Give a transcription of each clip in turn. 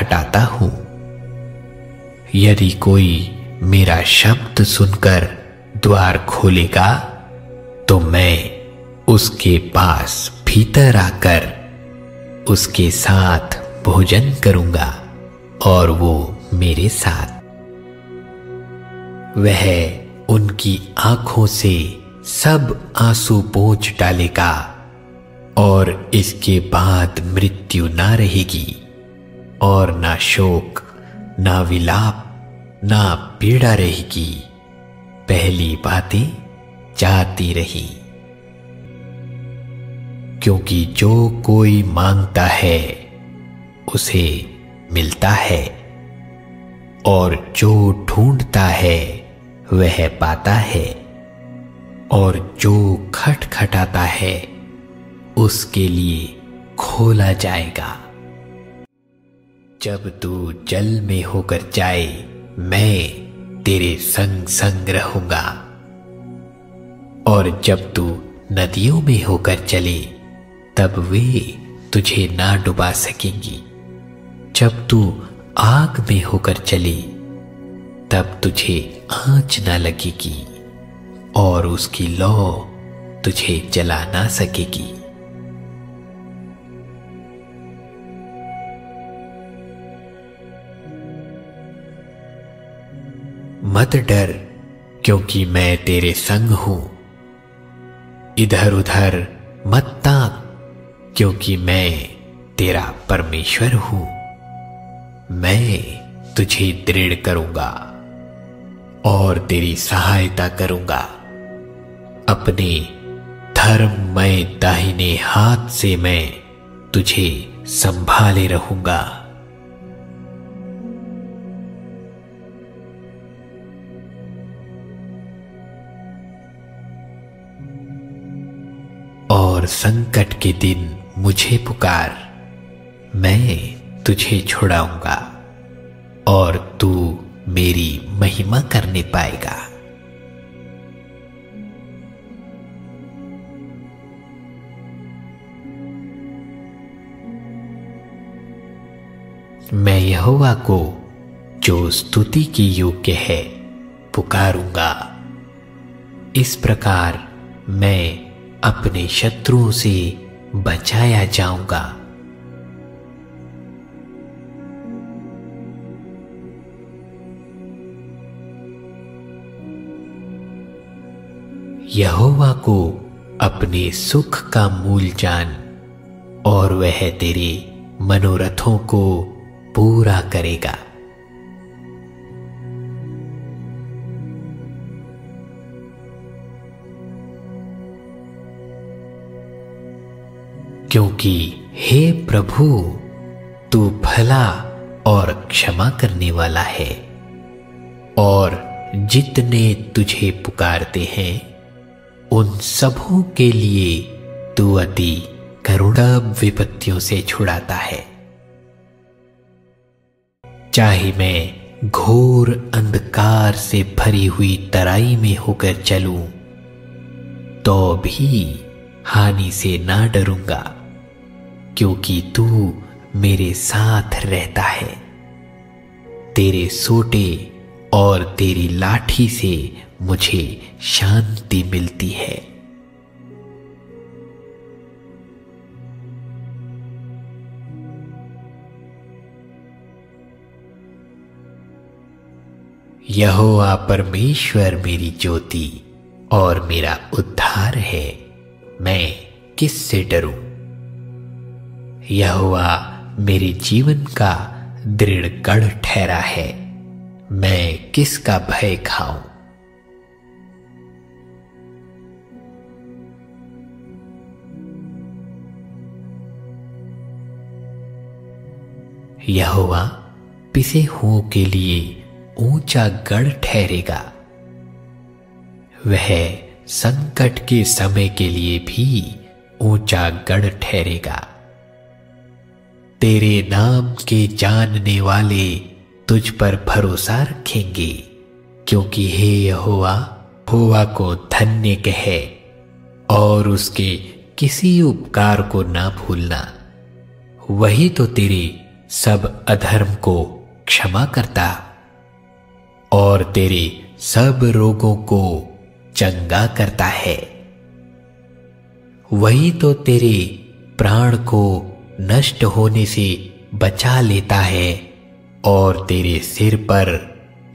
हटाता हूं। यदि कोई मेरा शब्द सुनकर द्वार खोलेगा तो मैं उसके पास भीतर आकर उसके साथ भोजन करूंगा और वो मेरे साथ। वह उनकी आंखों से सब आंसू पोंछ डालेगा और इसके बाद मृत्यु ना रहेगी और ना शोक, ना विलाप, ना पीड़ा रहेगी। पहली बातें जाती रही। क्योंकि जो कोई मांगता है उसे मिलता है और जो ढूंढता है वह पाता है और जो खटखटाता है उसके लिए खोला जाएगा। जब तू जल में होकर जाए मैं तेरे संग संग रहूंगा और जब तू नदियों में होकर चले तब वे तुझे ना डुबा सकेंगी। जब तू आग में होकर चले तब तुझे आंच ना लगेगी और उसकी लौ तुझे जला ना सकेगी। मत डर, क्योंकि मैं तेरे संग हूं। इधर उधर मत ताक, क्योंकि मैं तेरा परमेश्वर हूं। मैं तुझे दृढ़ करूंगा और तेरी सहायता करूंगा। अपने धर्ममय दाहिने हाथ से मैं तुझे संभाले रहूंगा। और संकट के दिन मुझे पुकार, मैं तुझे छुड़ाऊंगा और तू मेरी महिमा करने पाएगा। मैं यहोवा को, जो स्तुति की योग्य है, पुकारूंगा। इस प्रकार मैं अपने शत्रुओं से बचाया जाऊंगा। यहोवा को अपने सुख का मूल जान और वह तेरे मनोरथों को पूरा करेगा। क्योंकि हे प्रभु, तू भला और क्षमा करने वाला है और जितने तुझे पुकारते हैं उन सबों के लिए तू अति करुणा विपत्तियों से छुड़ाता है। चाहे मैं घोर अंधकार से भरी हुई तराई में होकर चलूं तो भी हानि से ना डरूंगा, क्योंकि तू मेरे साथ रहता है। तेरे सोटे और तेरी लाठी से मुझे शांति मिलती है। यहोवा परमेश्वर मेरी ज्योति और मेरा उद्धार है, मैं किससे डरूं? यहोवा मेरे जीवन का दृढ़ गढ़ ठहरा है, मैं किसका भय खाऊं? यहोवा पिसे हुओं के लिए ऊंचा गढ़ ठहरेगा। वह संकट के समय के लिए भी ऊंचा गढ़ ठहरेगा। तेरे नाम के जानने वाले तुझ पर भरोसा रखेंगे, क्योंकि हे यहोवा, यहोवा को धन्य कहे और उसके किसी उपकार को ना भूलना। वही तो तेरे सब अधर्म को क्षमा करता और तेरे सब रोगों को चंगा करता है। वही तो तेरे प्राण को नष्ट होने से बचा लेता है और तेरे सिर पर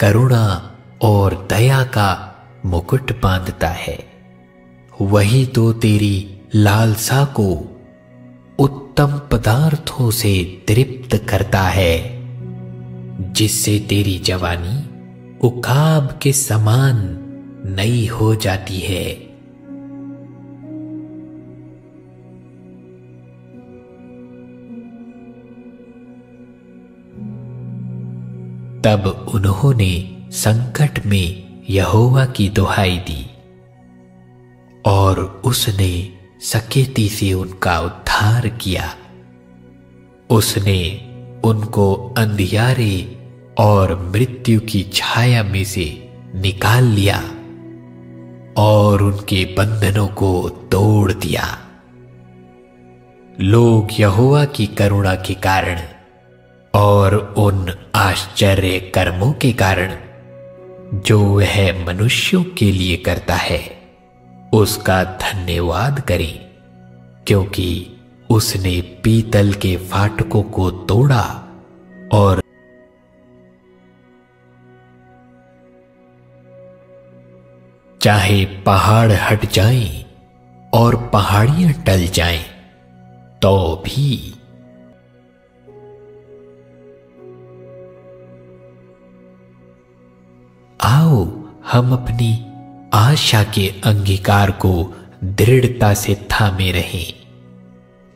करुणा और दया का मुकुट बांधता है। वही तो तेरी लालसा को उत्तम पदार्थों से तृप्त करता है, जिससे तेरी जवानी उकाब के समान नई हो जाती है। तब उन्होंने संकट में यहोवा की दुहाई दी और उसने सकेती से उनका उद्धार किया। उसने उनको अंधियारे और मृत्यु की छाया में से निकाल लिया और उनके बंधनों को तोड़ दिया। लोग यहोवा की करुणा के कारण और उन आश्चर्य कर्मों के कारण जो वह मनुष्यों के लिए करता है उसका धन्यवाद करें, क्योंकि उसने पीतल के फाटकों को तोड़ा और चाहे पहाड़ हट जाएं और पहाड़ियां टल जाएं तो भी आओ हम अपनी आशा के अंगीकार को दृढ़ता से थामे रहें,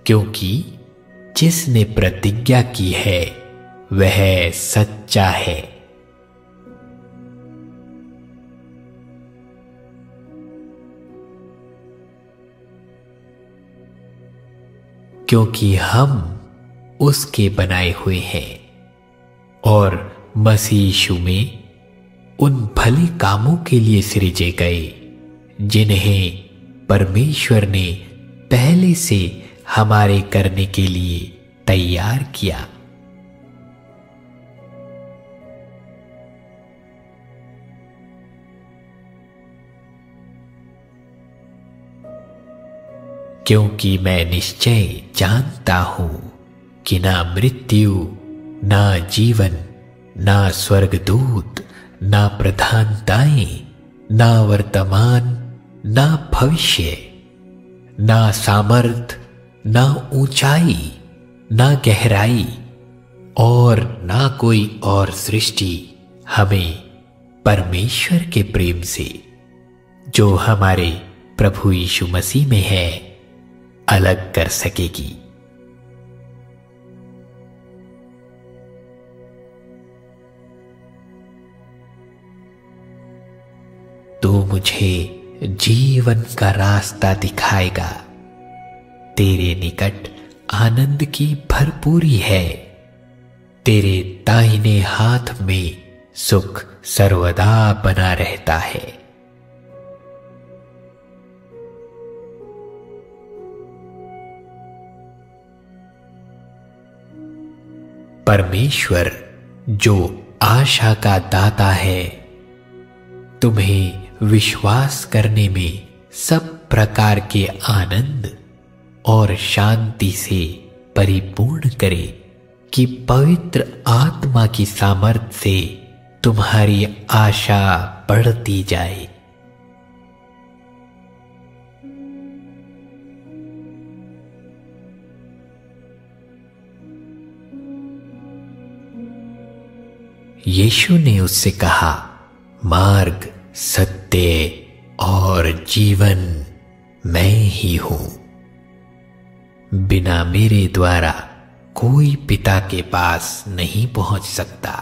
क्योंकि जिसने प्रतिज्ञा की है वह सच्चा है। क्योंकि हम उसके बनाए हुए हैं और मसीह यीशु में उन भले कामों के लिए सृजे गए जिन्हें परमेश्वर ने पहले से हमारे करने के लिए तैयार किया। क्योंकि मैं निश्चय जानता हूं कि ना मृत्यु, ना जीवन, ना स्वर्गदूत, ना प्रधानताएं, ना वर्तमान, ना भविष्य, ना सामर्थ, ना ऊंचाई, ना गहराई और ना कोई और सृष्टि हमें परमेश्वर के प्रेम से जो हमारे प्रभु यीशु मसीह में है अलग कर सकेगी। तू मुझे जीवन का रास्ता दिखाएगा। तेरे निकट आनंद की भरपूरी है। तेरे दाहिने हाथ में सुख सर्वदा बना रहता है। परमेश्वर जो आशा का दाता है तुम्हें विश्वास करने में सब प्रकार के आनंद और शांति से परिपूर्ण करे कि पवित्र आत्मा की सामर्थ्य से तुम्हारी आशा बढ़ती जाए। यीशु ने उससे कहा, मार्ग, सत्य और जीवन मैं ही हूं। बिना मेरे द्वारा कोई पिता के पास नहीं पहुंच सकता।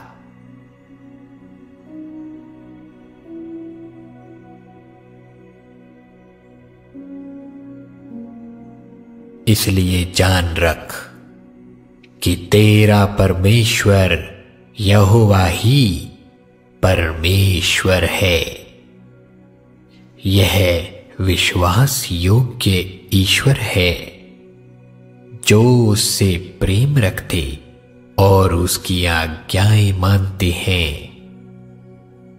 इसलिए जान रख कि तेरा परमेश्वर यहोवा ही परमेश्वर है। यह विश्वास योग्य ईश्वर है जो उससे प्रेम रखते और उसकी आज्ञाएं मानते हैं,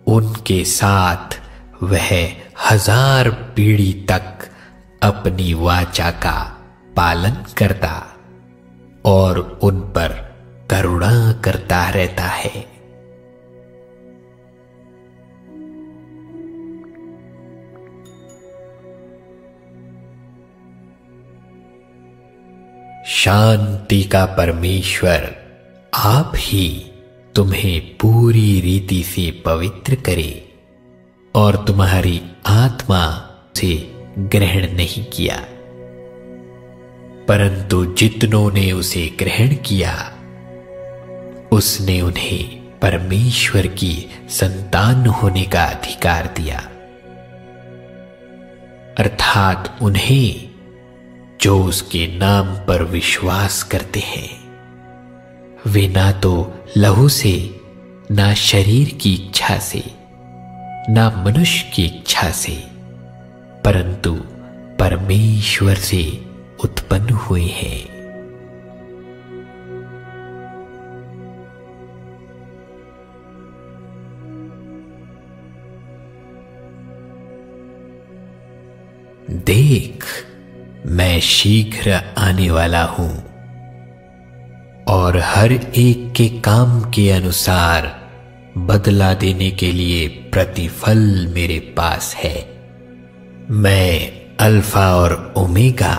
उनके साथ वह 1000 पीढ़ी तक अपनी वाचा का पालन करता और उन पर करुणा करता रहता है। शांति का परमेश्वर आप ही तुम्हें पूरी रीति से पवित्र करे और तुम्हारी आत्मा से ग्रहण नहीं किया, परंतु जितनों ने उसे ग्रहण किया उसने उन्हें परमेश्वर की संतान होने का अधिकार दिया, अर्थात उन्हें जो उसके नाम पर विश्वास करते हैं। वे ना तो लहू से, ना शरीर की इच्छा से, ना मनुष्य की इच्छा से, परंतु परमेश्वर से उत्पन्न हुए हैं। देख, मैं शीघ्र आने वाला हूं और हर एक के काम के अनुसार बदला देने के लिए प्रतिफल मेरे पास है। मैं अल्फा और ओमेगा,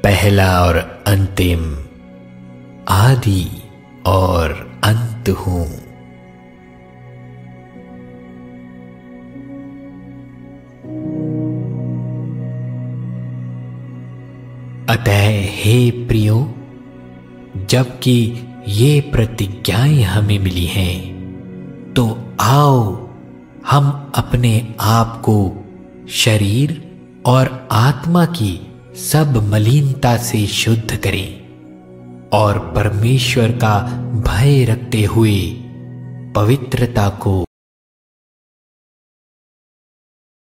पहला और अंतिम, आदि और अंत हूं। अतः हे प्रियो, जबकि ये प्रतिज्ञाएं हमें मिली हैं, तो आओ हम अपने आप को शरीर और आत्मा की सब मलिनता से शुद्ध करें और परमेश्वर का भय रखते हुए पवित्रता को